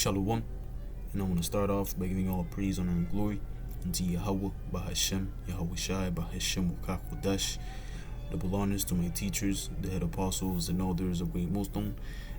Shalom, and I want to start off by giving all praise, honor, and glory unto Yahweh, Bahashem, Yahweh Shai, Bahashem, Wakakodash. Double honors to my teachers, the head apostles, and elders of Great Millstone,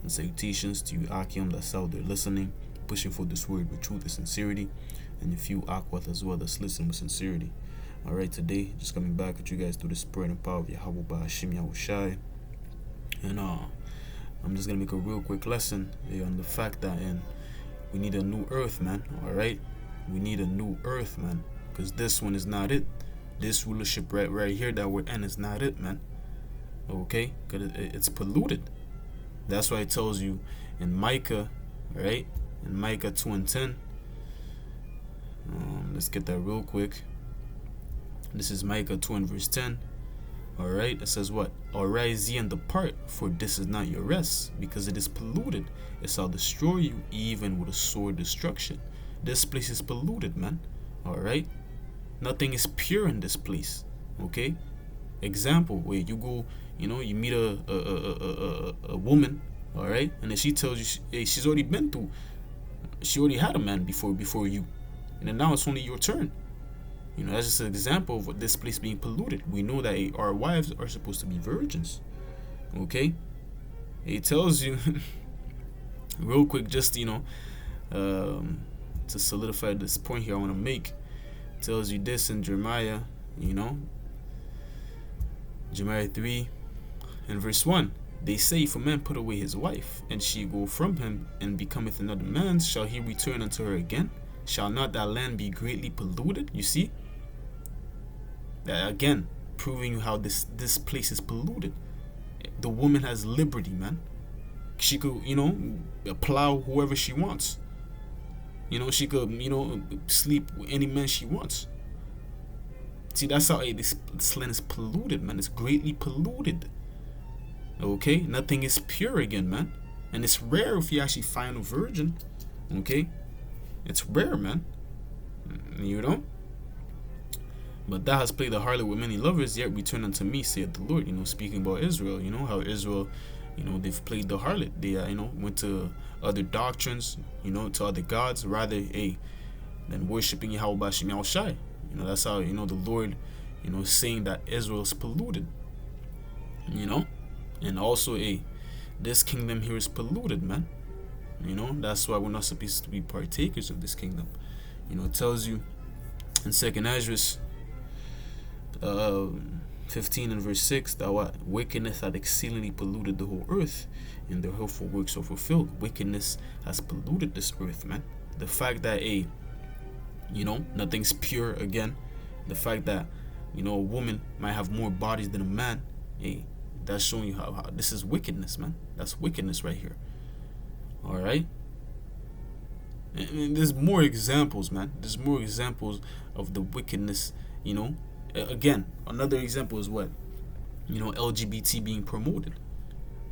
and salutations to you, Akim, that's out there listening, pushing for this word with truth and sincerity, and a few Akwath as well that's listening with sincerity. Alright, today, just coming back at you guys through the spirit and power of Yahweh, Bahashem, Yahweh Shai, and I'm just gonna make a real quick lesson on the fact that we need a new earth, man. Alright, we need a new earth, man, because this one is not it. This rulership right here that we're in is not it, man. Okay, because it's polluted. That's why it tells you in Micah, right? In Micah 2:10. Let's get that real quick. This is Micah 2 and verse 10. Alright, it says what? Arise ye and depart, for this is not your rest, because it is polluted. It shall destroy you even with a sword destruction. This place is polluted, man. Alright? Nothing is pure in this place. Okay? Example, where you go, you meet a woman, alright? And then she tells you she's already been through, she already had a man before you. And then now it's only your turn. That's just an example of what this place being polluted. We know that our wives are supposed to be virgins. Okay? It tells you, real quick, just, to solidify this point here I want to make. It tells you this in Jeremiah, Jeremiah 3 and verse 1. They say, if a man put away his wife, and she go from him, and becometh another man's, shall he return unto her again? Shall not that land be greatly polluted? You see? Again, proving how this place is polluted. The woman has liberty, man. She could, plow whoever she wants. She could, sleep with any man she wants. See, that's how this land is polluted, man. It's greatly polluted. Okay? Nothing is pure again, man. And it's rare if you actually find a virgin. Okay? It's rare, man. But thou hast played the harlot with many lovers, yet return unto me, saith the Lord. Speaking about Israel, how Israel, they've played the harlot. They, went to other doctrines, to other gods, rather, than worshiping Yahweh Bashim Yahweh Shai. That's how, the Lord, saying that Israel is polluted. And also, this kingdom here is polluted, man. That's why we're not supposed to be partakers of this kingdom. It tells you in 2nd Esdras 15 and verse 6 that what? Wickedness had exceedingly polluted the whole earth, and their hurtful works are fulfilled. Wickedness has polluted this earth, man. The fact that nothing's pure again. The fact that a woman might have more bodies than a man. That's showing you how this is wickedness, man. That's wickedness right here. Alright? And there's more examples, man. There's more examples of the wickedness, Again, another example is what? LGBT being promoted.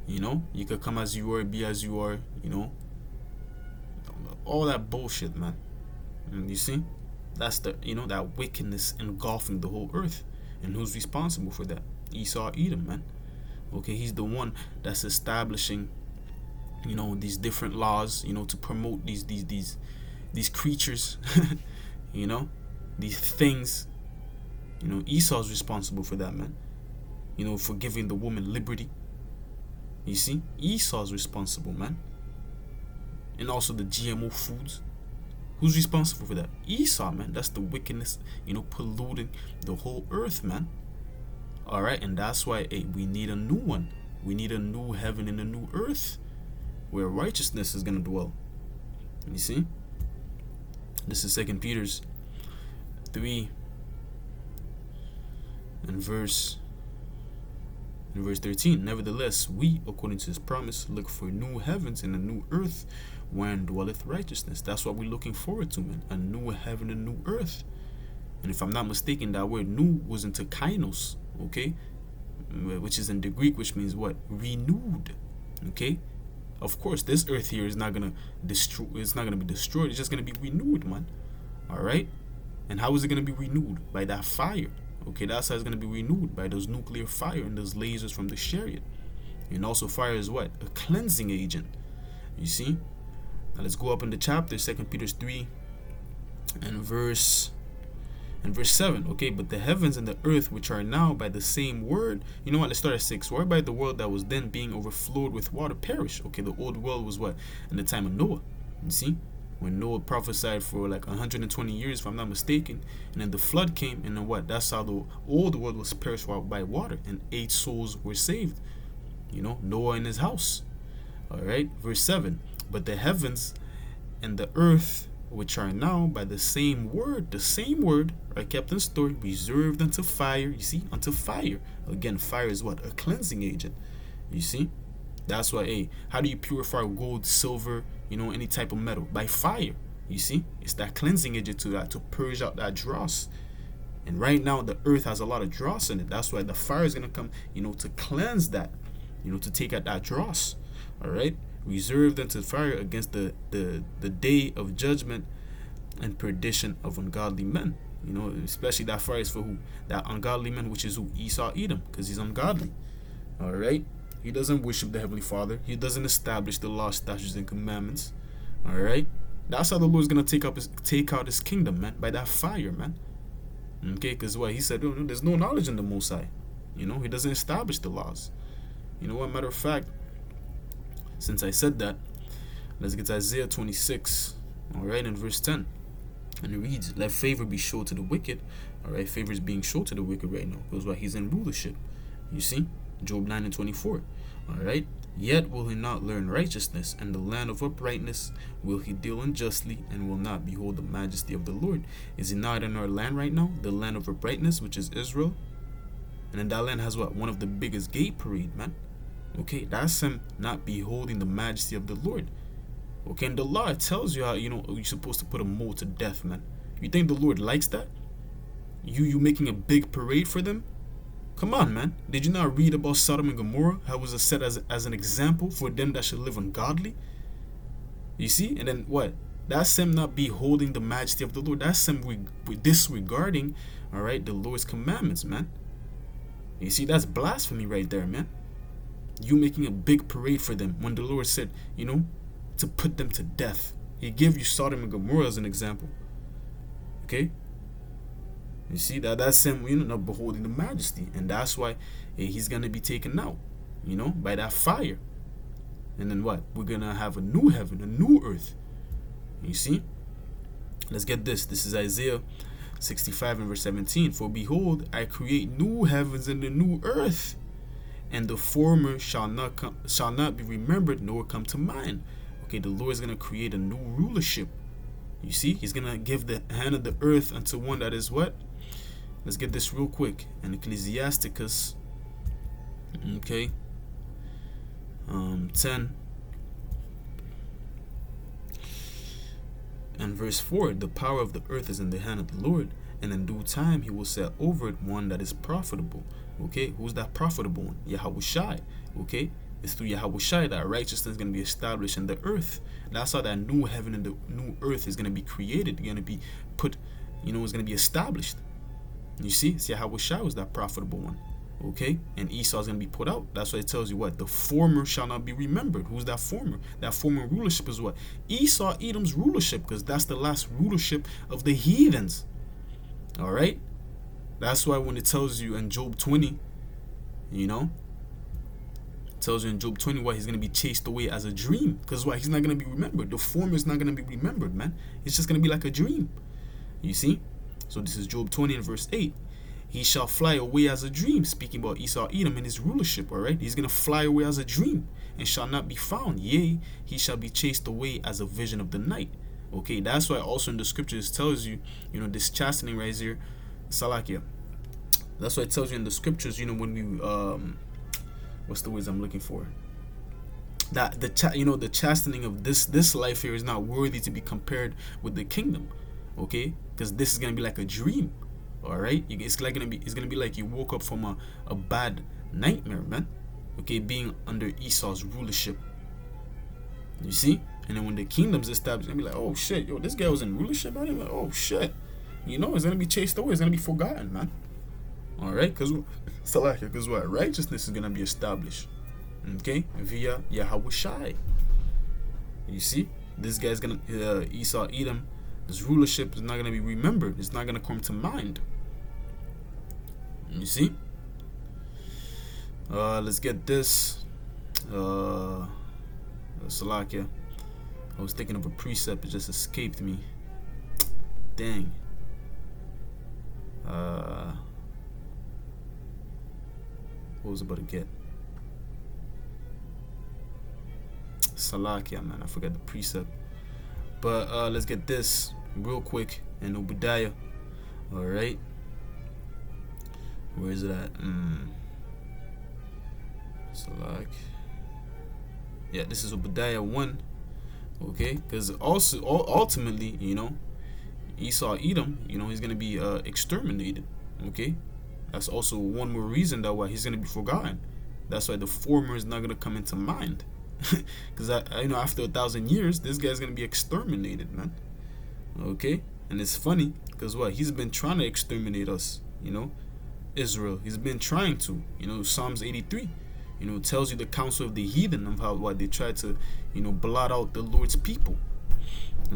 You could come as you are, be as you are, all that bullshit, man. And you see? That's the, that wickedness engulfing the whole earth. And who's responsible for that? Esau, Edom, man. Okay, he's the one that's establishing these different laws, to promote these creatures, these things. Esau's responsible for that, man. For giving the woman liberty. You see, Esau's responsible, man. And also the GMO foods. Who's responsible for that? Esau, man. That's the wickedness, polluting the whole earth, man. Alright, and that's why we need a new one. We need a new heaven and a new earth, where righteousness is going to dwell. You see? This is 2 Peter 3 and verse 13. Nevertheless, we, according to his promise, look for new heavens and a new earth, wherein dwelleth righteousness. That's what we're looking forward to, man. A new heaven and a new earth. And if I'm not mistaken, that word new was into kainos, okay? Which is in the Greek, which means what? Renewed. Okay? Of course, this earth here is not gonna destroy. It's not gonna be destroyed. It's just gonna be renewed, man. All right. And how is it gonna be renewed? By that fire. Okay, that's how it's gonna be renewed, by those nuclear fire and those lasers from the chariot. And also, fire is what? A cleansing agent. You see? Now let's go up in the chapter, 2 Peter 3 and verse 7. Okay, but the heavens and the earth, which are now by the same word, you know what, let's start at 6. Whereby the world that was then being overflowed with water perish. Okay, the old world was what? In the time of Noah. You see, when Noah prophesied for like 120 years, if I'm not mistaken, and then the flood came, and then what? That's how the old world was perished by water, and 8 souls were saved. You know, Noah and his house. All right, verse 7. But the heavens and the earth, which are now by the same word, are kept in store, reserved unto fire. You see, unto fire. Again, fire is what? A cleansing agent. You see, that's why, hey, how do you purify gold, silver, you know, any type of metal? By fire. You see, it's that cleansing agent to purge out that dross. And right now, the earth has a lot of dross in it. That's why the fire is gonna come, you know, to cleanse that, you know, to take out that dross. All right, reserved unto fire against the day of judgment and perdition of ungodly men. You know, especially that fire is for who? That ungodly man, which is who? Esau, Edom, because he's ungodly. All right, he doesn't worship the Heavenly Father. He doesn't establish the law, statutes, and commandments. All right, that's how the Lord's gonna take out his kingdom, man, by that fire, man. Okay, because what he said, oh, no, there's no knowledge in the Most High. You know, he doesn't establish the laws. You know what? Matter of fact, since I said that, let's get to Isaiah 26, all right, in verse 10. And it reads, let favor be shown to the wicked. All right, favor is being shown to the wicked right now, because why? He's in rulership. You see, Job 9 and 24. All right, yet will he not learn righteousness, and the land of uprightness will he deal unjustly, and will not behold the majesty of the Lord. Is he not in our land right now, the land of uprightness, which is Israel? And then that land has what? One of the biggest gate parade, man. Okay, that's him not beholding the majesty of the Lord. Okay, and the law tells you how, you know, you're supposed to put a mole to death, man. You think the Lord likes that? You making a big parade for them? Come on, man. Did you not read about Sodom and Gomorrah? How it was set as an example for them that should live ungodly? You see? And then what? That's him not beholding the majesty of the Lord. That's him disregarding, all right, the Lord's commandments, man. You see, that's blasphemy right there, man. You making a big parade for them when the Lord said, you know, to put them to death. He gave you Sodom and Gomorrah as an example. Okay? You see, that's him, you know, not beholding the majesty. And that's why he's going to be taken out, you know, by that fire. And then what? We're going to have a new heaven, a new earth. You see? Let's get this. This is Isaiah 65 and verse 17. For behold, I create new heavens and a new earth, and the former shall not be remembered nor come to mind. Okay, the Lord is going to create a new rulership. You see, he's going to give the hand of the earth unto one that is what? Let's get this real quick. In Ecclesiasticus, okay, 10 and verse 4. The power of the earth is in the hand of the Lord, and in due time he will set over it one that is profitable. Okay, who's that profitable one? Yahushai. Okay, it's through Yahushai that righteousness is going to be established in the earth. That's how that new heaven and the new earth is going to be created, going to be put, you know, it's going to be established. You see, it's Yahushai was that profitable one. Okay, and Esau is going to be put out. That's why it tells you what? The former shall not be remembered. Who's that former? That former rulership is what? Esau, Edom's rulership, because that's the last rulership of the heathens. All right, that's why when it tells you in Job 20, you know, it tells you in Job 20 why he's going to be chased away as a dream. Because why? He's not going to be remembered. The former is not going to be remembered, man. It's just going to be like a dream. You see? So this is Job 20 and verse 8. He shall fly away as a dream, speaking about Esau, Edom and his rulership, all right? He's going to fly away as a dream and shall not be found. Yea, he shall be chased away as a vision of the night. Okay, that's why also in the scriptures tells you, you know, this chastening right here, Salakia. That's why it tells you in the scriptures, you know, when we, what's the words I'm looking for? That the chastening of this life here is not worthy to be compared with the kingdom. Okay, because this is gonna be like a dream. All right, it's gonna be like you woke up from a bad nightmare, man. Okay, being under Esau's rulership. You see, and then when the kingdom's established, it's gonna be like, oh shit, yo, this guy was in rulership. I didn't like, oh shit, you know, it's gonna be chased away. It's gonna be forgotten, man. All right, because what? Righteousness is gonna be established. Okay, via Yahushai. You see, this guy's gonna Esau Edom, this rulership is not gonna be remembered. It's not gonna come to mind. You see? Let's get this. Salakia. I was thinking of a precept, it just escaped me. Dang. What was I about to get? Salakia, man. I forgot the precept. But let's get this real quick in Obadiah. Alright. Where is it at? Salak. Yeah, this is Obadiah 1. Okay, because also ultimately, you know, Esau Edom, you know, he's gonna be exterminated. Okay, that's also one more reason that why he's gonna be forgotten. That's why the former is not gonna come into mind. Because you know, after 1,000 years, this guy's gonna be exterminated, man. Okay, and it's funny because what, he's been trying to exterminate us. You know, Israel. He's been trying to. You know, Psalms 83. You know, tells you the counsel of the heathen of how what they try to, you know, blot out the Lord's people.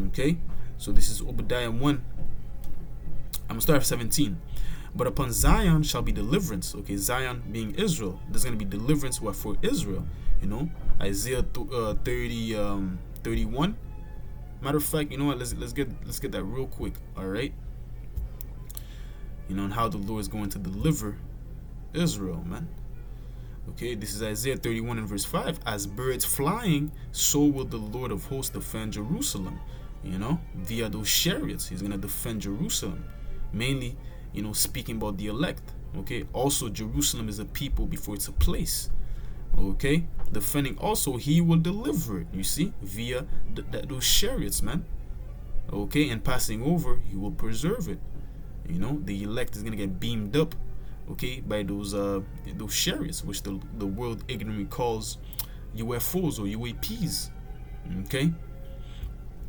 Okay, so this is Obadiah 1. I'm gonna start at 17. But upon Zion shall be deliverance. Okay, Zion being Israel. There's gonna be deliverance what for Israel. You know, Isaiah 31. Matter of fact, you know what? Let's get that real quick. All right. You know, and how the Lord is going to deliver Israel, man. Okay, this is Isaiah 31 and verse 5. As birds flying, so will the Lord of hosts defend Jerusalem. You know, via those chariots, he's going to defend Jerusalem. Mainly, you know, speaking about the elect. Okay, also Jerusalem is a people before it's a place. Okay, defending also, he will deliver it, you see, via those chariots, man. Okay, and passing over, he will preserve it. You know, the elect is going to get beamed up. Okay, by those chariots, which the world ignorantly calls UFOs or UAPs. Okay,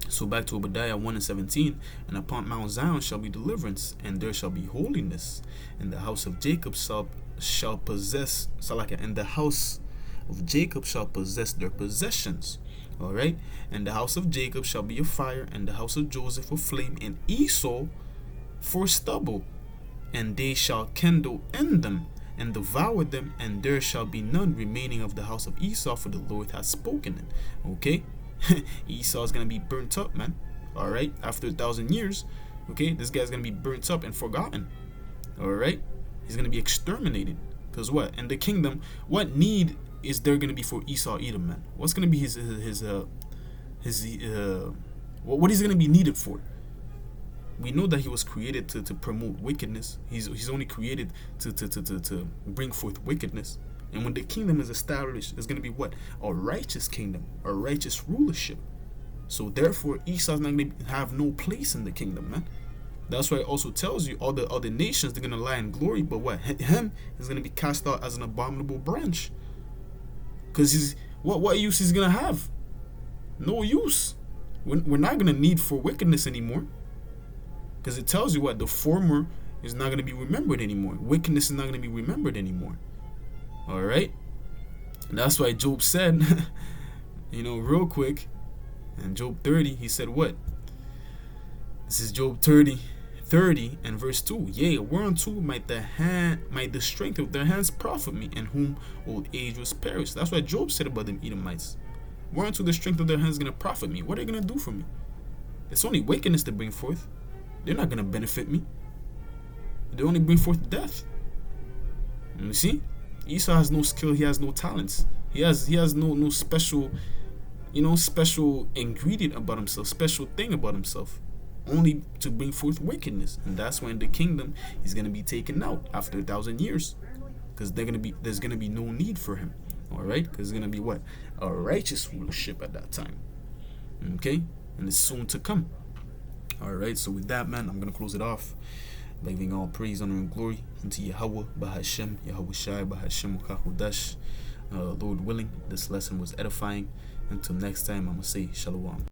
so back to Obadiah 1 and 17. And upon Mount Zion shall be deliverance, and there shall be holiness, and the house of Jacob shall possess Salaka, and the house of Jacob shall possess their possessions. All right, and the house of Jacob shall be a fire, and the house of Joseph a flame, and Esau for stubble. And they shall kindle in them and devour them, and there shall be none remaining of the house of Esau, for the Lord has spoken it. Okay, Esau is gonna be burnt up, man. All right, after 1,000 years, okay, this guy's gonna be burnt up and forgotten. All right, he's gonna be exterminated. Cause what? And the kingdom, what need is there gonna be for Esau Edom, man? What's gonna be his what is gonna be needed for? We know that he was created to promote wickedness. He's only created to bring forth wickedness. And when the kingdom is established, it's going to be what? A righteous kingdom, a righteous rulership. So therefore, Esau's not going to have no place in the kingdom, man. That's why it also tells you all the other nations, they're going to lie in glory. But what? Him is going to be cast out as an abominable branch. Because what use he's going to have? No use. We're not going to need for wickedness anymore. Because it tells you what? The former is not going to be remembered anymore. Wickedness is not going to be remembered anymore. Alright? And that's why Job said, you know, real quick, in Job 30, he said what? This is Job 30 and verse 2. Yea, whereunto might the strength of their hands profit me, and whom old age was perished. That's what Job said about them Edomites. Whereunto the strength of their hands is going to profit me. What are they going to do for me? It's only wickedness to bring forth. They're not going to benefit me. They only bring forth death. You see? Esau has no skill. He has no talents. He has no special, you know, special ingredient about himself, special thing about himself. Only to bring forth wickedness. And that's when the kingdom is going to be taken out after 1,000 years. Because there's going to be no need for him. Alright? Because it's going to be what? A righteous rulership at that time. Okay? And it's soon to come. Alright, so with that, man, I'm going to close it off by giving all praise, honor, and glory unto Yahweh, Bahashem, Yahweh Shai, Bahashem, Ukahudash. Lord willing, this lesson was edifying. Until next time, I'm going to say Shalom.